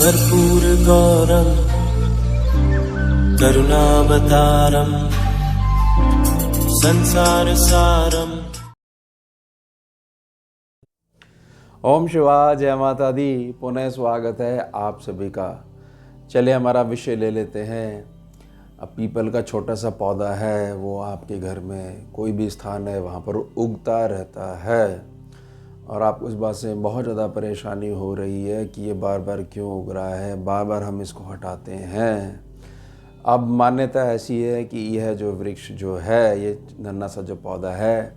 कर्पूरगौरं करुणावतारं संसारसारं। ओम शिवाय, जय माता दी। पुनः स्वागत है आप सभी का। चलिए हमारा विषय ले लेते हैं। अब पीपल का छोटा सा पौधा है, वो आपके घर में कोई भी स्थान है वहाँ पर उगता रहता है और आपको इस बात से बहुत ज़्यादा परेशानी हो रही है कि ये बार बार क्यों उग रहा है, बार बार हम इसको हटाते हैं। अब मान्यता ऐसी है कि यह जो वृक्ष जो है, ये नन्हा सा जो पौधा है,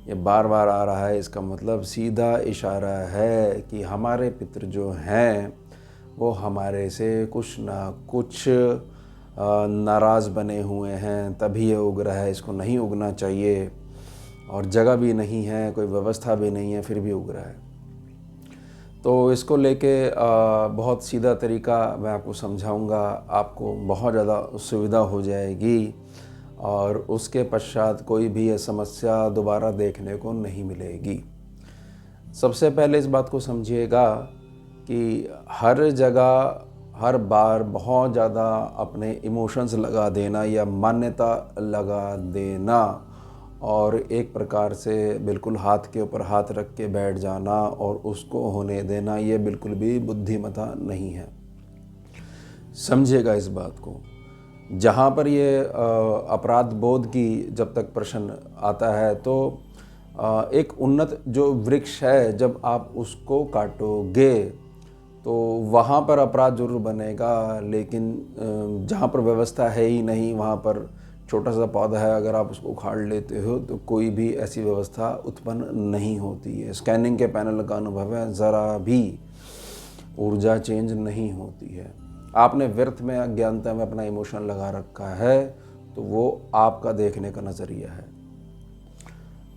ये बार बार आ रहा है। इसका मतलब सीधा इशारा है कि हमारे पितृ जो हैं वो हमारे से कुछ ना कुछ नाराज़ बने हुए हैं, तभी ये उग रहा है। इसको नहीं उगना चाहिए और जगह भी नहीं है, कोई व्यवस्था भी नहीं है, फिर भी उग रहा है। तो इसको लेके बहुत सीधा तरीका मैं आपको समझाऊंगा, आपको बहुत ज़्यादा सुविधा हो जाएगी और उसके पश्चात कोई भी ये समस्या दोबारा देखने को नहीं मिलेगी। सबसे पहले इस बात को समझिएगा कि हर जगह हर बार बहुत ज़्यादा अपने इमोशंस लगा देना या मान्यता लगा देना और एक प्रकार से बिल्कुल हाथ के ऊपर हाथ रख के बैठ जाना और उसको होने देना, ये बिल्कुल भी बुद्धिमता नहीं है। समझिएगा इस बात को। जहाँ पर ये अपराध बोध की जब तक प्रश्न आता है तो एक उन्नत जो वृक्ष है, जब आप उसको काटोगे तो वहाँ पर अपराध जरूर बनेगा, लेकिन जहाँ पर व्यवस्था है ही नहीं, वहाँ पर छोटा सा पौधा है, अगर आप उसको उखाड़ लेते हो तो कोई भी ऐसी व्यवस्था उत्पन्न नहीं होती है। स्कैनिंग के पैनल का अनुभव है, ज़रा भी ऊर्जा चेंज नहीं होती है। आपने व्यर्थ में, अज्ञानता में अपना इमोशन लगा रखा है, तो वो आपका देखने का नज़रिया है।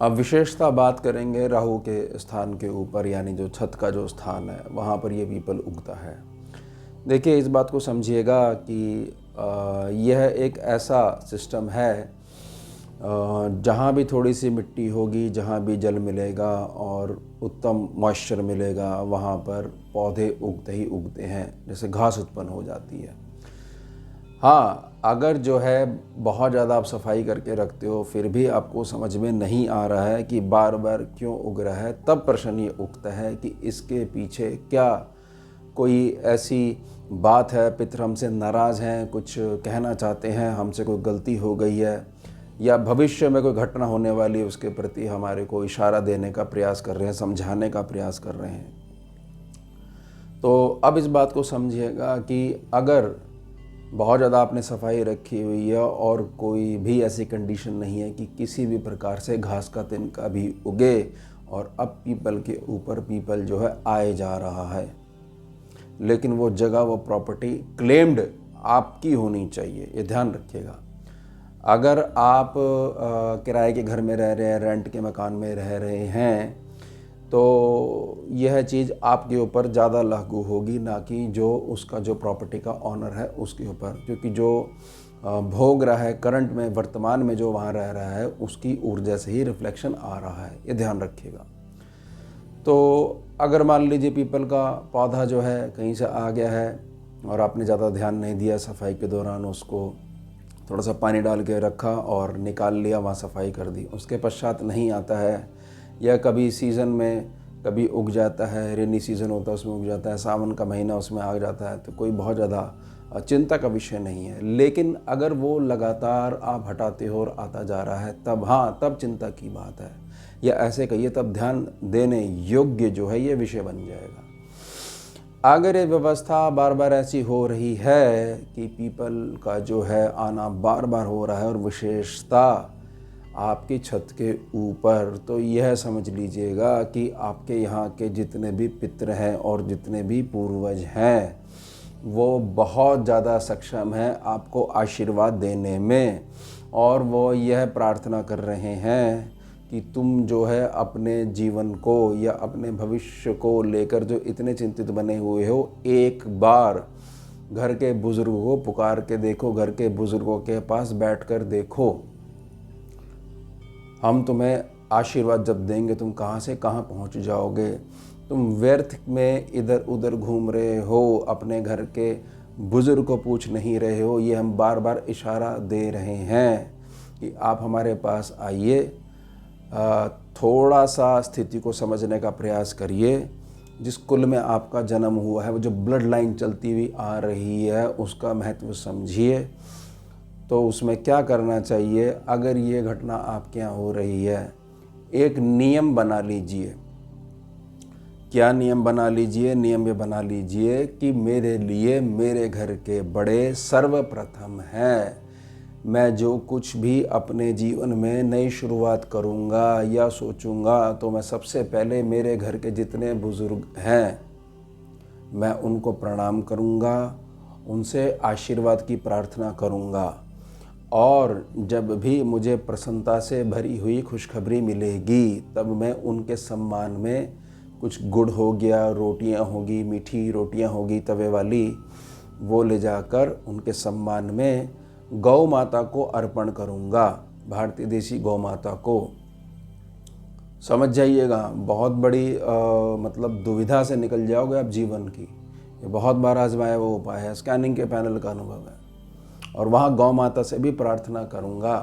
अब विशेषता बात करेंगे राहु के स्थान के ऊपर, यानी जो छत का जो स्थान है वहाँ पर ये पीपल उगता है। देखिए इस बात को समझिएगा कि यह एक ऐसा सिस्टम है जहाँ भी थोड़ी सी मिट्टी होगी, जहाँ भी जल मिलेगा और उत्तम मॉइस्चर मिलेगा, वहाँ पर पौधे उगते ही उगते हैं, जैसे घास उत्पन्न हो जाती है। हाँ, अगर जो है बहुत ज़्यादा आप सफाई करके रखते हो फिर भी आपको समझ में नहीं आ रहा है कि बार बार क्यों उग रहा है, तब प्रश्न ये उठता है कि इसके पीछे क्या कोई ऐसी बात है, पितृ हमसे नाराज़ हैं, कुछ कहना चाहते हैं, हमसे कोई गलती हो गई है, या भविष्य में कोई घटना होने वाली है उसके प्रति हमारे को इशारा देने का प्रयास कर रहे हैं, समझाने का प्रयास कर रहे हैं। तो अब इस बात को समझिएगा कि अगर बहुत ज़्यादा आपने सफाई रखी हुई है और कोई भी ऐसी कंडीशन नहीं है कि किसी भी प्रकार से घास का तिनका भी उगे और अब पीपल के ऊपर पीपल जो है आए जा रहा है, लेकिन वो जगह, वो प्रॉपर्टी क्लेम्ड आपकी होनी चाहिए, ये ध्यान रखिएगा। अगर आप किराए के घर में रह रहे हैं, रेंट के मकान में रह रहे हैं, तो यह चीज़ आपके ऊपर ज़्यादा लागू होगी, ना कि जो उसका जो प्रॉपर्टी का ऑनर है उसके ऊपर, क्योंकि जो भोग रहा है करंट में, वर्तमान में जो वहाँ रह रहा है, उसकी ऊर्जा से ही रिफ्लेक्शन आ रहा है, ये ध्यान रखिएगा। तो अगर मान लीजिए पीपल का पौधा जो है कहीं से आ गया है और आपने ज़्यादा ध्यान नहीं दिया सफाई के दौरान, उसको थोड़ा सा पानी डाल के रखा और निकाल लिया, वहाँ सफाई कर दी, उसके पश्चात नहीं आता है, या कभी सीज़न में कभी उग जाता है, रेनी सीज़न होता है उसमें उग जाता है, सावन का महीना उसमें आ जाता है, तो कोई बहुत ज़्यादा चिंता का विषय नहीं है। लेकिन अगर वो लगातार आप हटाते हो और आता जा रहा है, तब हाँ, तब चिंता की बात है, या ऐसे कहिए तब ध्यान देने योग्य जो है ये विषय बन जाएगा। अगर ये व्यवस्था बार बार ऐसी हो रही है कि पीपल का जो है आना बार बार हो रहा है और विशेषता आपकी छत के ऊपर, तो यह समझ लीजिएगा कि आपके यहाँ के जितने भी पितृ हैं और जितने भी पूर्वज हैं वो बहुत ज़्यादा सक्षम हैं आपको आशीर्वाद देने में, और वो यह प्रार्थना कर रहे हैं कि तुम जो है अपने जीवन को या अपने भविष्य को लेकर जो इतने चिंतित बने हुए हो, एक बार घर के बुज़ुर्गों को पुकार के देखो, घर के बुज़ुर्गों के पास बैठकर देखो, हम तुम्हें आशीर्वाद जब देंगे तुम कहाँ से कहाँ पहुँच जाओगे। तुम व्यर्थ में इधर उधर घूम रहे हो, अपने घर के बुजुर्ग को पूछ नहीं रहे हो। ये हम बार बार इशारा दे रहे हैं कि आप हमारे पास आइए, थोड़ा सा स्थिति को समझने का प्रयास करिए। जिस कुल में आपका जन्म हुआ है, वो जो ब्लड लाइन चलती हुई आ रही है, उसका महत्व समझिए। तो उसमें क्या करना चाहिए, अगर ये घटना आपके यहाँ हो रही है, एक नियम बना लीजिए। क्या नियम बना लीजिए? नियम ये बना लीजिए कि मेरे लिए मेरे घर के बड़े सर्वप्रथम हैं। मैं जो कुछ भी अपने जीवन में नई शुरुआत करूँगा या सोचूंगा, तो मैं सबसे पहले मेरे घर के जितने बुज़ुर्ग हैं, मैं उनको प्रणाम करूँगा, उनसे आशीर्वाद की प्रार्थना करूँगा। और जब भी मुझे प्रसन्नता से भरी हुई खुशखबरी मिलेगी, तब मैं उनके सम्मान में कुछ गुड़ हो गया, रोटियां होगी, मीठी रोटियां होगी तवे वाली, वो ले जाकर उनके सम्मान में गौ माता को अर्पण करूँगा, भारतीय देसी गौ माता को। समझ जाइएगा, बहुत बड़ी मतलब दुविधा से निकल जाओगे आप जीवन की। ये बहुत बार आजमाया वो उपाय है, स्कैनिंग के पैनल का अनुभव है। और वहाँ गौ माता से भी प्रार्थना करूँगा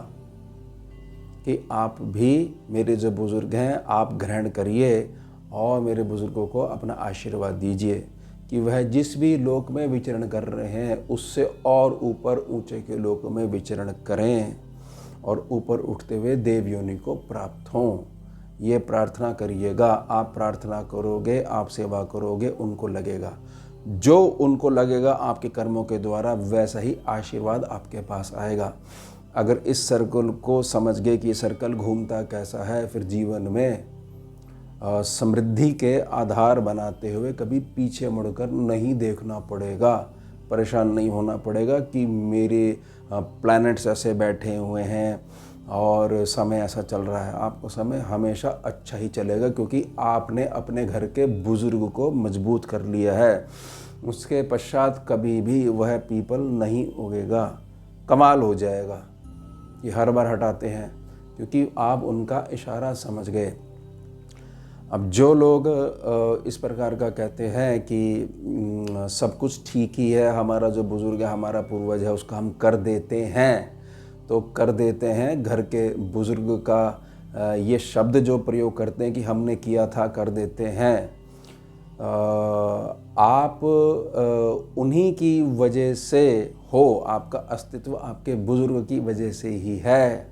कि आप भी मेरे जो बुज़ुर्ग हैं, आप ग्रहण करिए और मेरे बुज़ुर्गों को अपना आशीर्वाद दीजिए कि वह जिस भी लोक में विचरण कर रहे हैं, उससे और ऊपर ऊंचे के लोक में विचरण करें और ऊपर उठते हुए देव योनि को प्राप्त हों। ये प्रार्थना करिएगा। आप प्रार्थना करोगे, आप सेवा करोगे, उनको लगेगा, जो उनको लगेगा आपके कर्मों के द्वारा, वैसा ही आशीर्वाद आपके पास आएगा। अगर इस सर्कल को समझ गए कि ये सर्कल घूमता कैसा है, फिर जीवन में समृद्धि के आधार बनाते हुए कभी पीछे मुड़कर नहीं देखना पड़ेगा, परेशान नहीं होना पड़ेगा कि मेरे प्लैनेट्स ऐसे बैठे हुए हैं और समय ऐसा चल रहा है। आपको समय हमेशा अच्छा ही चलेगा, क्योंकि आपने अपने घर के बुज़ुर्ग को मजबूत कर लिया है। उसके पश्चात कभी भी वह पीपल नहीं उगेगा, कमाल हो जाएगा। ये हर बार हटाते हैं क्योंकि आप उनका इशारा समझ गए। अब जो लोग इस प्रकार का कहते हैं कि सब कुछ ठीक ही है, हमारा जो बुज़ुर्ग है, हमारा पूर्वज है, उसका हम कर देते हैं, तो कर देते हैं। घर के बुज़ुर्ग का ये शब्द जो प्रयोग करते हैं कि हमने किया था, कर देते हैं, आप उन्हीं की वजह से हो, आपका अस्तित्व आपके बुज़ुर्ग की वजह से ही है।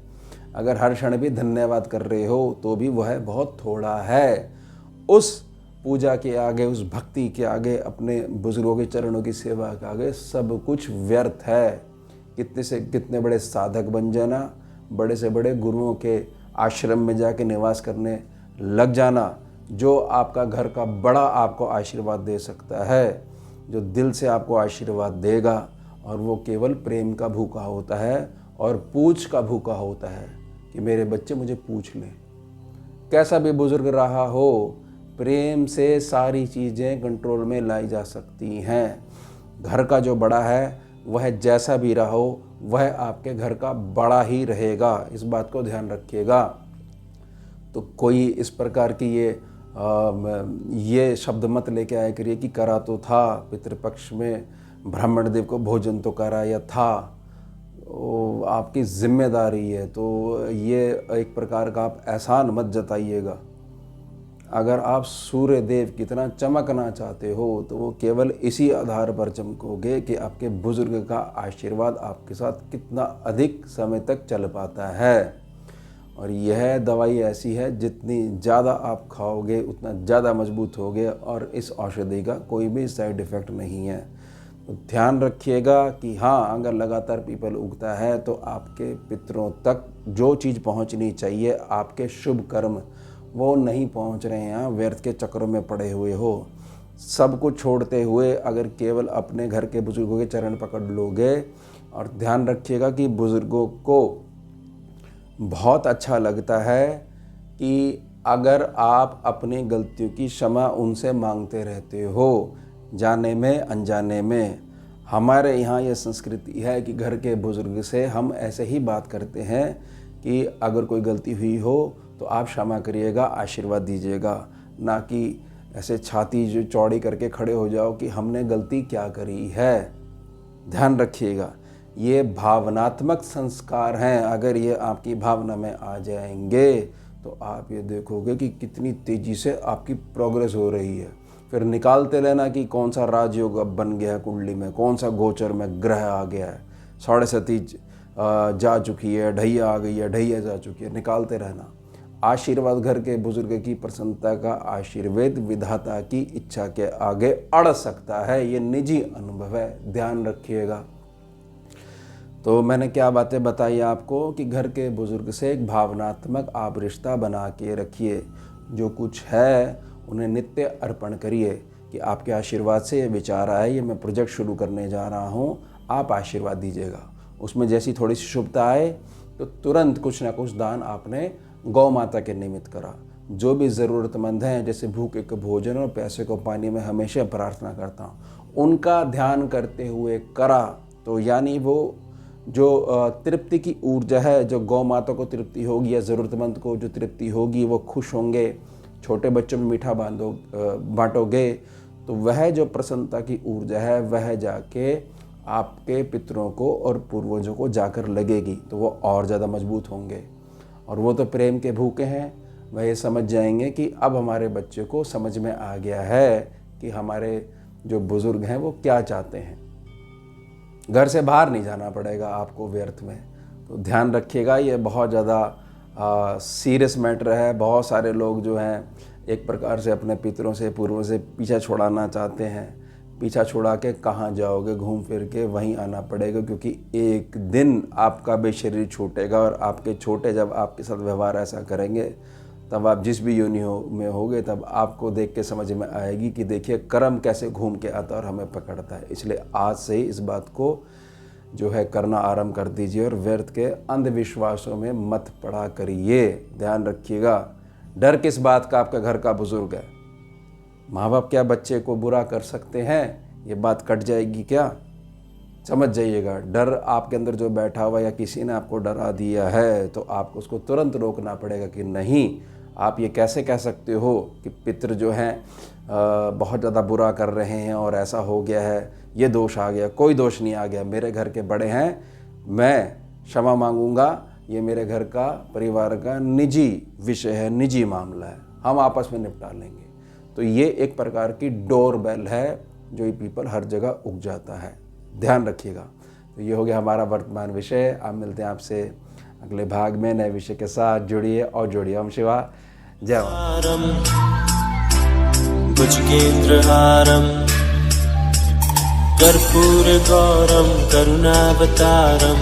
अगर हर क्षण भी धन्यवाद कर रहे हो तो भी वह बहुत थोड़ा है। उस पूजा के आगे, उस भक्ति के आगे, अपने बुजुर्गों के चरणों की सेवा के आगे सब कुछ व्यर्थ है। कितने से कितने बड़े साधक बन जाना, बड़े से बड़े गुरुओं के आश्रम में जाके निवास करने लग जाना, जो आपका घर का बड़ा आपको आशीर्वाद दे सकता है, जो दिल से आपको आशीर्वाद देगा, और वो केवल प्रेम का भूखा होता है और पूछ का भूखा होता है कि मेरे बच्चे मुझे पूछ लें। कैसा भी बुजुर्ग रहा हो, प्रेम से सारी चीज़ें कंट्रोल में लाई जा सकती हैं। घर का जो बड़ा है वह जैसा भी रहा हो, वह आपके घर का बड़ा ही रहेगा, इस बात को ध्यान रखिएगा। तो कोई इस प्रकार की ये शब्द मत लेके आया करिए कि करा तो था, पितृपक्ष में ब्राह्मण देव को भोजन तो कराया था, वो आपकी जिम्मेदारी है। तो ये एक प्रकार का आप एहसान मत जताइएगा। अगर आप सूर्य देव कितना चमकना चाहते हो, तो वो केवल इसी आधार पर चमकोगे कि आपके बुजुर्ग का आशीर्वाद आपके साथ कितना अधिक समय तक चल पाता है। और यह दवाई ऐसी है, जितनी ज़्यादा आप खाओगे उतना ज़्यादा मजबूत होगे, और इस औषधि का कोई भी साइड इफ़ेक्ट नहीं है। तो ध्यान रखिएगा कि हाँ, अगर लगातार पीपल उगता है तो आपके पितरों तक जो चीज़ पहुंचनी चाहिए, आपके शुभ कर्म, वो नहीं पहुंच रहे हैं। व्यर्थ के चक्रों में पड़े हुए हो। सब कुछ छोड़ते हुए अगर केवल अपने घर के बुजुर्गों के चरण पकड़ लोगे, और ध्यान रखिएगा कि बुजुर्गों को बहुत अच्छा लगता है कि अगर आप अपनी गलतियों की क्षमा उनसे मांगते रहते हो, जाने में अनजाने में। हमारे यहाँ ये संस्कृति है कि घर के बुजुर्ग से हम ऐसे ही बात करते हैं कि अगर कोई गलती हुई हो तो आप क्षमा करिएगा, आशीर्वाद दीजिएगा, ना कि ऐसे छाती जो चौड़ी करके खड़े हो जाओ कि हमने गलती क्या करी है। ध्यान रखिएगा, ये भावनात्मक संस्कार हैं। अगर ये आपकी भावना में आ जाएंगे तो आप ये देखोगे कि कितनी तेज़ी से आपकी प्रोग्रेस हो रही है। फिर निकालते रहना कि कौन सा राजयोग अब बन गया है कुंडली में, कौन सा गोचर में ग्रह आ गया है, 7.5 जा चुकी है, ढैया आ गई है, ढैया जा चुकी है, निकालते रहना। आशीर्वाद घर के बुजुर्ग की प्रसन्नता का आशीर्वाद विधाता की इच्छा के आगे अड़ सकता है। ये निजी अनुभव है, ध्यान रखिएगा। तो मैंने क्या बातें बताई आपको कि घर के बुजुर्ग से एक भावनात्मक आप रिश्ता बना के रखिए। जो कुछ है उन्हें नित्य अर्पण करिए कि आपके आशीर्वाद से ये विचार आए, ये मैं प्रोजेक्ट शुरू करने जा रहा हूँ, आप आशीर्वाद दीजिएगा। उसमें जैसी थोड़ी सी शुभता आए तो तुरंत कुछ ना कुछ दान आपने गौ माता के निमित्त करा। जो भी ज़रूरतमंद हैं, जैसे भूखे को भोजन और प्यासे को पानी, में हमेशा प्रार्थना करता हूँ, उनका ध्यान करते हुए करा तो यानी वो जो तृप्ति की ऊर्जा है, जो गौ माता को तृप्ति होगी या ज़रूरतमंद को जो तृप्ति होगी, वो खुश होंगे। छोटे बच्चों में मीठा बांटोगे तो वह जो प्रसन्नता की ऊर्जा है वह जाके आपके पितरों को और पूर्वजों को जाकर लगेगी, तो वो और ज़्यादा मजबूत होंगे। और वो तो प्रेम के भूखे हैं, वह ये समझ जाएंगे कि अब हमारे बच्चे को समझ में आ गया है कि हमारे जो बुज़ुर्ग हैं वो क्या चाहते हैं। घर से बाहर नहीं जाना पड़ेगा आपको व्यर्थ में। तो ध्यान रखिएगा, ये बहुत ज़्यादा सीरियस मैटर है। बहुत सारे लोग जो हैं एक प्रकार से अपने पितरों से पूर्वजों से पीछा छुड़ाना चाहते हैं। पीछा छुड़ा के कहाँ जाओगे, घूम फिर के वहीं आना पड़ेगा, क्योंकि एक दिन आपका भी शरीर छूटेगा और आपके छोटे जब आपके साथ व्यवहार ऐसा करेंगे तब आप जिस भी योनि में होगे तब आपको देख के समझ में आएगी कि देखिए कर्म कैसे घूम के आता है और हमें पकड़ता है। इसलिए आज से ही इस बात को जो है करना आरंभ कर दीजिए और व्यर्थ के अंधविश्वासों में मत पड़ा करिए। ध्यान रखिएगा, डर किस बात का, आपका घर का बुजुर्ग है। माँ बाप क्या बच्चे को बुरा कर सकते हैं? ये बात कट जाएगी क्या? समझ जाइएगा, डर आपके अंदर जो बैठा हुआ या किसी ने आपको डरा दिया है तो आपको उसको तुरंत रोकना पड़ेगा कि नहीं, आप ये कैसे कह सकते हो कि पितृ जो हैं बहुत ज़्यादा बुरा कर रहे हैं और ऐसा हो गया है, ये दोष आ गया। कोई दोष नहीं आ गया, मेरे घर के बड़े हैं, मैं क्षमा मांगूंगा। ये मेरे घर का, परिवार का निजी विषय है, निजी मामला है, हम आपस में निपटा लेंगे। तो ये एक प्रकार की डोर बेल है जो ये पीपल हर जगह उग जाता है। ध्यान रखिएगा। तो ये हो गया हमारा वर्तमान विषय। आप मिलते हैं आपसे अगले भाग में नए विषय के साथ। जुड़िए और जुड़िए। ओम शिवा जय भुजगेन्द्रहारं कर्पूरगौरं करुणावतारं